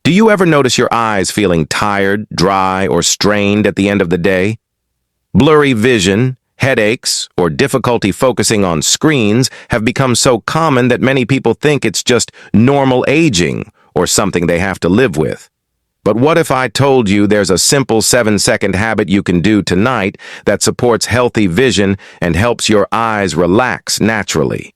Do you ever notice your eyes feeling tired, dry, or strained at the end of the day? Blurry vision, headaches, or difficulty focusing on screens have become so common that many people think it's just normal aging or something they have to live with. But what if I told you there's a simple 7-second habit you can do tonight that supports healthy vision and helps your eyes relax naturally?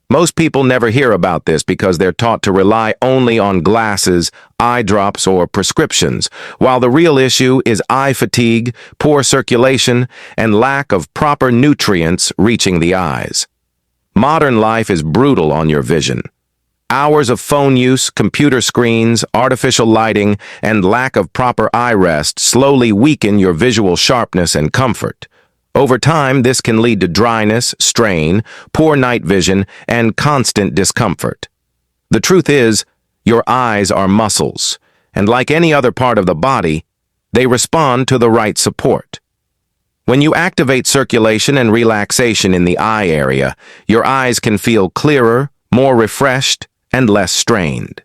Most people never hear about this because they're taught to rely only on glasses, eye drops, or prescriptions, while the real issue is eye fatigue, poor circulation, and lack of proper nutrients reaching the eyes. Modern life is brutal on your vision. Hours of phone use, computer screens, artificial lighting, and lack of proper eye rest slowly weaken your visual sharpness and comfort. Over time, this can lead to dryness, strain, poor night vision, and constant discomfort. The truth is, your eyes are muscles, and like any other part of the body, they respond to the right support. When you activate circulation and relaxation in the eye area, your eyes can feel clearer, more refreshed, and less strained.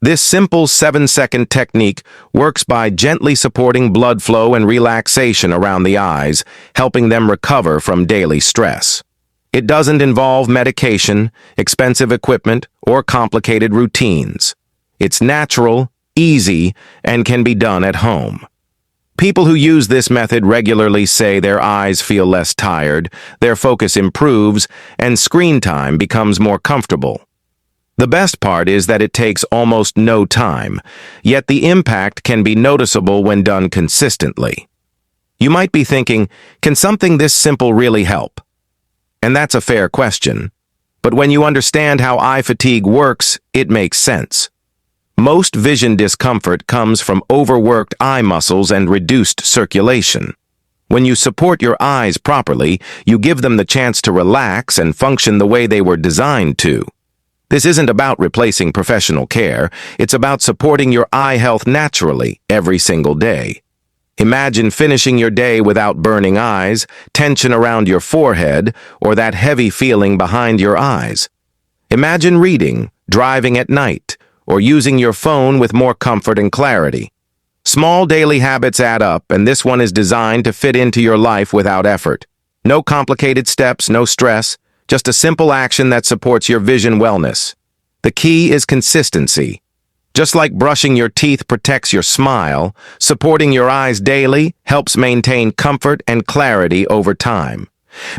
This simple 7-second technique works by gently supporting blood flow and relaxation around the eyes, helping them recover from daily stress. It doesn't involve medication, expensive equipment, or complicated routines. It's natural, easy, and can be done at home. People who use this method regularly say their eyes feel less tired, their focus improves, and screen time becomes more comfortable. The best part is that it takes almost no time, yet the impact can be noticeable when done consistently. You might be thinking, can something this simple really help? And that's a fair question. But when you understand how eye fatigue works, it makes sense. Most vision discomfort comes from overworked eye muscles and reduced circulation. When you support your eyes properly, you give them the chance to relax and function the way they were designed to. This isn't about replacing professional care, it's about supporting your eye health naturally every single day. Imagine finishing your day without burning eyes, tension around your forehead, or that heavy feeling behind your eyes. Imagine reading, driving at night, or using your phone with more comfort and clarity. Small daily habits add up, and this one is designed to fit into your life without effort. No complicated steps, no stress. Just a simple action that supports your vision wellness. The key is consistency. Just like brushing your teeth protects your smile, supporting your eyes daily helps maintain comfort and clarity over time.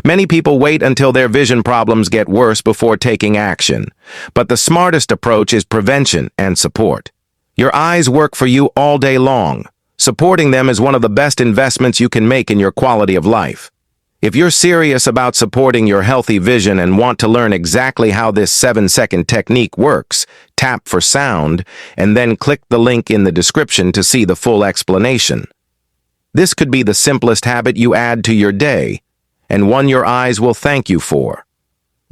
Many people wait until their vision problems get worse before taking action, but the smartest approach is prevention and support. Your eyes work for you all day long. Supporting them is one of the best investments you can make in your quality of life. If you're serious about supporting your healthy vision and want to learn exactly how this 7-second technique works, tap for sound and then click the link in the description to see the full explanation. This could be the simplest habit you add to your day, and one your eyes will thank you for.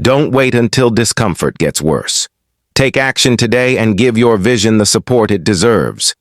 Don't wait until discomfort gets worse. Take action today and give your vision the support it deserves.